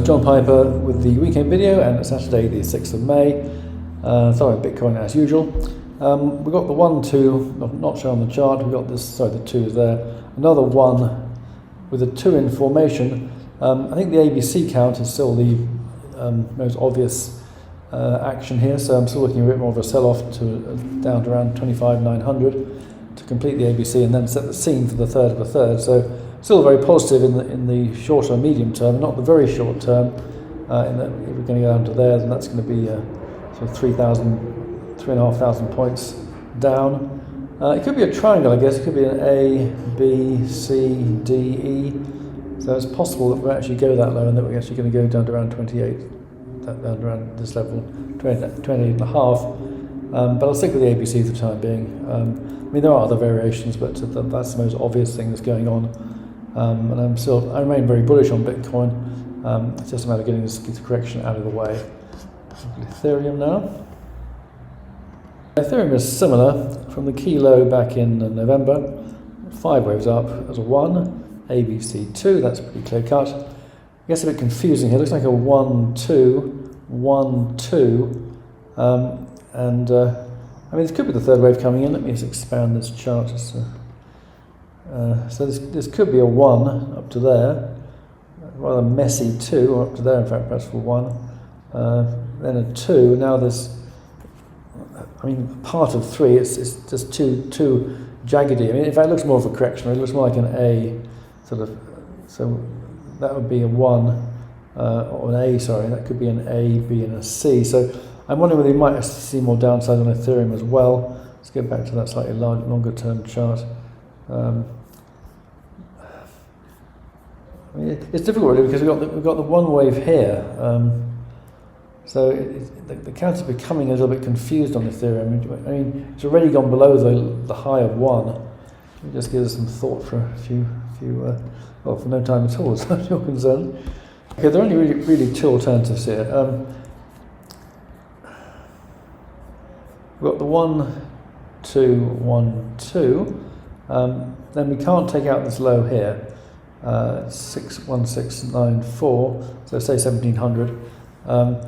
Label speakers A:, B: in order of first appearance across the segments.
A: John Piper with the weekend video, and it's Saturday the 6th of May. Sorry, Bitcoin as usual. We've got the 1, 2, not shown on the chart. We've got this, sorry, the 2 is there. Another 1 with a 2 in formation. I think the ABC count is still the most obvious action here, so I'm still looking a bit more of a sell-off to down to around 25,900 to complete the ABC and then set the scene for the third of a third. So still very positive in the short or medium term, not the very short term. In that if we're going to go down to there, then that's going to be sort of 3,500 points down. It could be a triangle, I guess. It could be an A, B, C, D, E. So it's possible that we'll actually go that low and that we're actually going to go down to around 28, down to around this level, 28 and a half. But I'll stick with the ABC for the time being. I mean, there are other variations, but that's the most obvious thing that's going on. And I remain very bullish on Bitcoin. It's just a matter of getting this correction out of the way. Ethereum now. Ethereum is similar from the key low back in November. 5 waves up as a 1, ABC 2, that's pretty clear cut. I guess a bit confusing here. It looks like a 1, 2, 1, 2. I mean, this could be the third wave coming in. Let me just expand this chart. So this could be a 1 up to there, rather messy 2, or up to there in fact, perhaps for 1, then a 2. Now there's, I mean, part of 3, it's just too jaggedy. I mean, in fact, it looks more of a correction. It looks more like an A, sort of. So that would be a 1, or an A. Sorry, that could be an A, B, and a C. So I'm wondering whether you might see more downside on Ethereum as well. Let's get back to that slightly longer term chart. I mean, it's difficult really because we've got the 1 wave here, so the count is becoming a little bit confused on Ethereum. I mean, it's already gone below the high of 1. It just gives us some thought for a few well, for no time at all, as far as you're concerned. Okay, there are only really 2 alternatives here. We've got the 1, 2, 1, 2. Then we can't take out this low here. 61694, so say 1700. So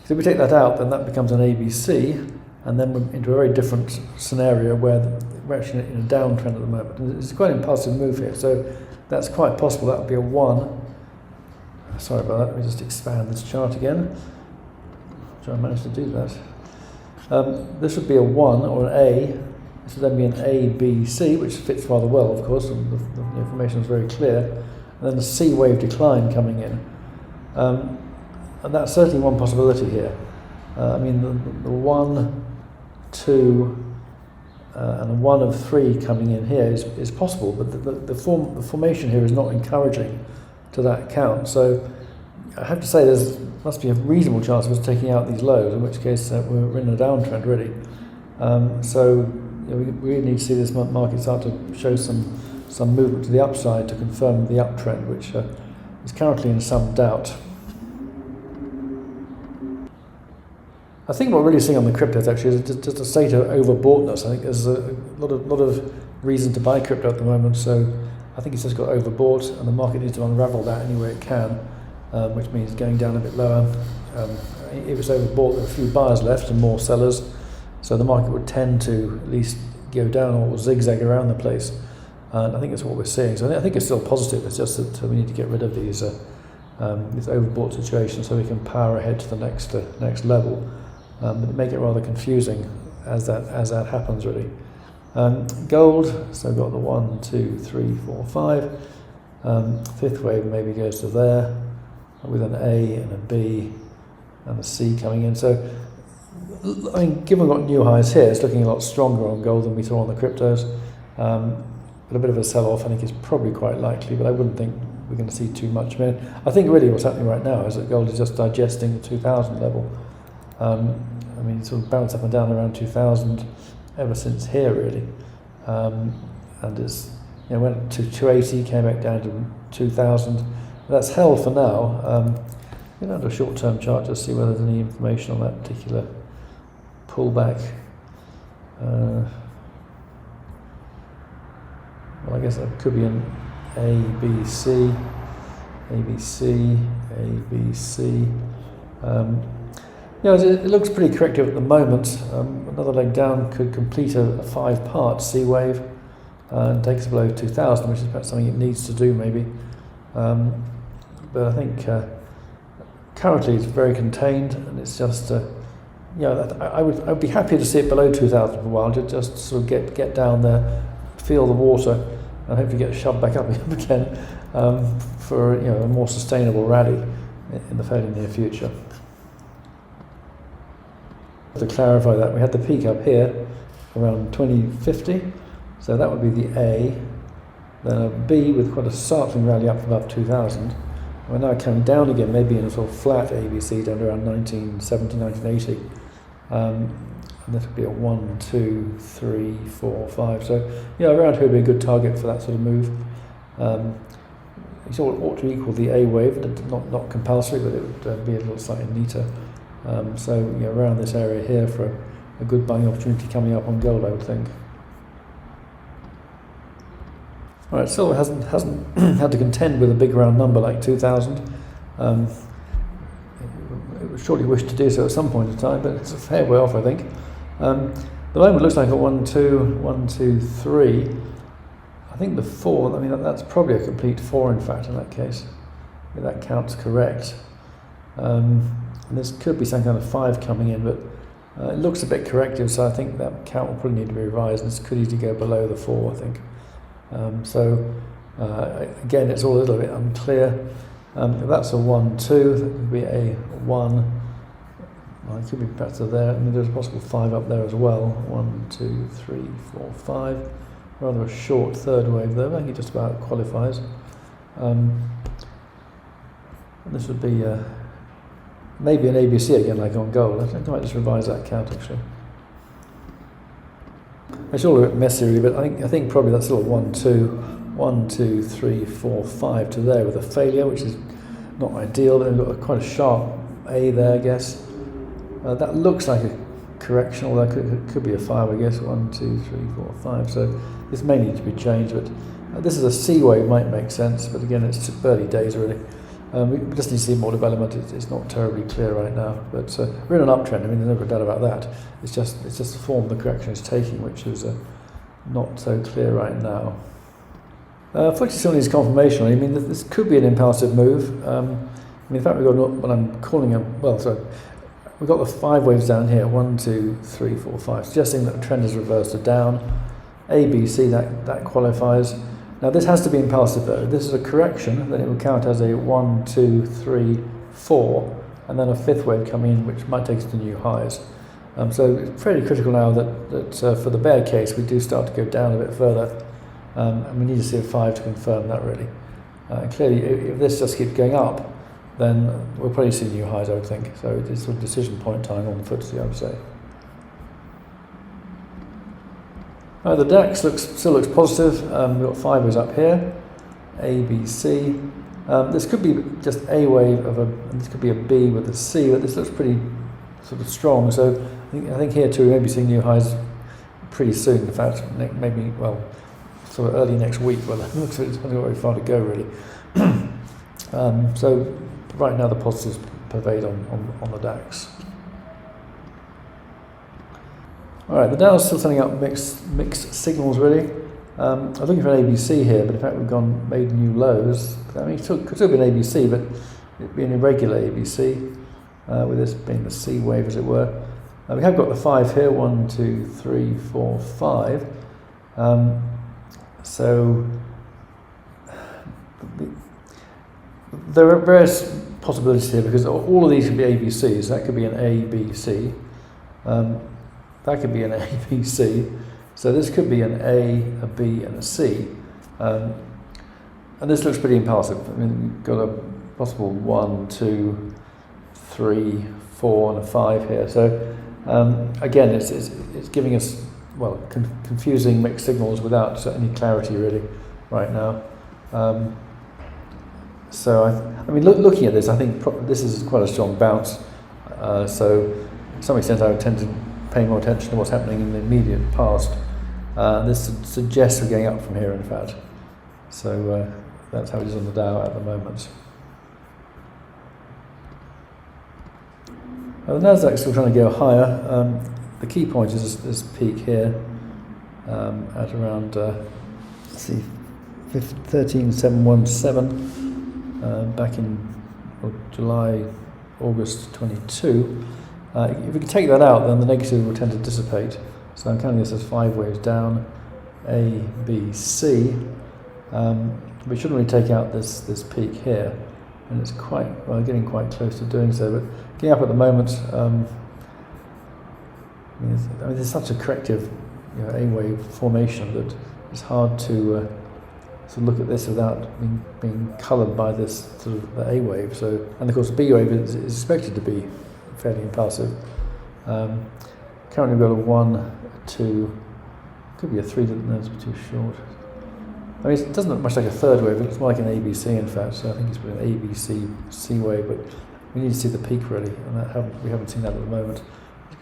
A: if we take that out, then that becomes an ABC, and then we're into a very different scenario where we're actually in a downtrend at the moment. And it's quite an impulsive move here, so that's quite possible. That would be a 1. Sorry about that. Let me just expand this chart again. Try and manage to do that. This would be a 1 or an A. This would then be an A, B, C, which fits rather well, of course, and the information is very clear. And then the C wave decline coming in. And that's certainly one possibility here. I mean, the 1, 2, and a 1 of 3 coming in here is possible, but the formation here is not encouraging to that count. So I have to say there must be a reasonable chance of us taking out these lows, in which case we're in a downtrend really. So we really need to see this market start to show some movement to the upside to confirm the uptrend, which is currently in some doubt. I think what we're really seeing on the cryptos actually is just a state of overboughtness. I think there's a lot of reason to buy crypto at the moment, so I think it's just got overbought, and the market needs to unravel that any way it can, which means going down a bit lower. If it's overbought, there are a few buyers left and more sellers. So the market would tend to at least go down or zigzag around the place. And I think that's what we're seeing. So I think it's still positive. It's just that we need to get rid of these this overbought situation so we can power ahead to the next level. But make it rather confusing as that happens really. Gold, so I've got the 1, 2, 3, 4, 5. Fifth wave maybe goes to there with an A and a B and a C coming in. So I mean, given we've got new highs here, it's looking a lot stronger on gold than we saw on the cryptos. But a bit of a sell-off I think is probably quite likely, but I wouldn't think we're going to see too much. I think really what's happening right now is that gold is just digesting the 2000 level. I mean, it's sort of bounced up and down around 2000 ever since here really. And it's, went to 280, came back down to 2000. That's held for now. Get down to a short-term chart just to see whether there's any information on that particular pullback. Well, I guess that could be an A, B, C, A, B, C. It looks pretty corrective at the moment. Another leg down could complete a 5-part C wave and take us below 2000, which is perhaps something it needs to do maybe. But I think currently it's very contained, and it's just I would be happy to see it below 2000 for a while, just sort of get down there, feel the water, and hopefully get shoved back up again for a more sustainable rally in the fairly near future. To clarify that, we had the peak up here around 2050, so that would be the A, then a B with quite a startling rally up above 2000. We're now coming down again, maybe in a sort of flat ABC down to around 1970, 1980. And this would be a 1, 2, 3, 4, 5. So around here would be a good target for that sort of move. It ought to equal the A wave, not compulsory, but it would be a little slightly neater. So around this area here for a good buying opportunity coming up on gold, I would think. All right, silver hasn't had to contend with a big round number like 2,000. It would surely wish to do so at some point in time, but it's a fair way off, I think. The moment looks like a 1, 2, 1, 2, 3. I think the 4. I mean, that's probably a complete 4, in fact, in that case. If that count's correct. And this could be some kind of 5 coming in, but it looks a bit corrective, so I think that count will probably need to be revised, and this could easily go below the 4, I think. Again, it's all a little bit unclear. If that's a 1, 2, that would be a 1. Well, it could be better there. I mean, there's a possible 5 up there as well. 1, 2, 3, 4, 5. Rather a short third wave there. I think it just about qualifies. This would be maybe an ABC again, like on gold. I think I might just revise that count actually. It's all a bit messy really, but I think probably that's still a 1, 2, 1, 2, 3, 4, 5 to there with a failure, which is not ideal. Then we've got quite a sharp A there, I guess. That looks like a correction, although it could be a 5, I guess. 1, 2, 3, 4, 5. So this may need to be changed, but this is a C wave, might make sense, but again, it's early days really. We just need to see more development. It's not terribly clear right now, but we're in an uptrend. I mean, there's no doubt about that. It's just the form the correction is taking, which is not so clear right now. FTSE still needs confirmation. I mean, this could be an impulsive move. In fact, we've got what I'm calling we've got the 5 waves down here. 1, 2, 3, 4, 5, suggesting that the trend is reversed to down. A, B, C, that qualifies. Now this has to be impulsive though. This is a correction, then it will count as a 1, 2, 3, 4, and then a 5th wave coming in, which might take us to new highs. So it's fairly critical now that for the bear case, we do start to go down a bit further, and we need to see a 5 to confirm that really. Clearly, if this just keeps going up, then we'll probably see new highs, I would think. So it's sort of decision point time on the FTSE, I would say. The DAX still looks positive. We've got 5 waves up here, A, B, C. This could be just A wave and this could be a B with a C, but this looks pretty sort of strong. So I think here too we may be seeing new highs pretty soon. In fact, maybe sort of early next week. Well, it looks like it's not very far to go really. So right now the positives pervade on the DAX. All right, the Dow's still sending up mixed signals really. I was looking for an ABC here, but in fact we've made new lows. I mean, it could still be an ABC, but it'd be an irregular ABC, with this being the C wave, as it were. We have got the 5 here, 1, 2, 3, 4, 5. So there are various possibilities here because all of these could be ABCs. That could be an A, B, C. That could be an A, B, C. So this could be an A, a B, and a C. And this looks pretty impulsive. I mean, we've got a possible 1, 2, 3, 4, and a 5 here. So again, it's giving us confusing mixed signals without any clarity really right now. So I mean, looking at this, I think this is quite a strong bounce. So to some extent, I would tend to pay more attention to what's happening in the immediate past. This suggests we're going up from here, in fact. So that's how it is on the Dow at the moment. The Nasdaq's still trying to go higher. The key point is this peak here at around, let's see, 13,717 back in July, August 22. If we can take that out, then the negative will tend to dissipate. So I'm counting this as 5 waves down, A, B, C. We shouldn't really take out this peak here, and it's getting quite close to doing so. But getting up at the moment, there's such a corrective, A wave formation that it's hard to look at this without being coloured by this sort of the A wave. So, and of course, the B wave is expected to be fairly impulsive. Currently, we've got a 1, a 2, could be a 3. No, it's too short. It doesn't look much like a third wave. It looks more like an ABC, in fact. So I think it's been an ABC C wave, but we need to see the peak really, and we haven't seen that at the moment.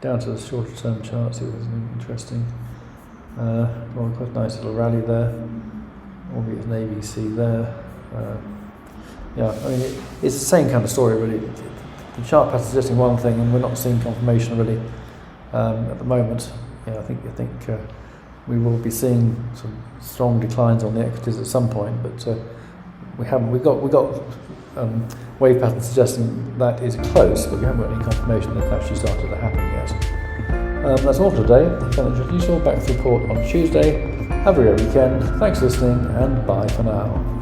A: Down to the shorter term chart, see if there's anything interesting. Well, quite a nice little rally there. Albeit an ABC there. It's the same kind of story really. The chart pattern is suggesting one thing, and we're not seeing confirmation really at the moment. I think we will be seeing some strong declines on the equities at some point, but we haven't. We got wave pattern suggesting that is close, but we haven't got any confirmation that it's actually started to happen yet. That's all for today. If you found it useful, back with the report on Tuesday. Have a great weekend. Thanks for listening, and bye for now.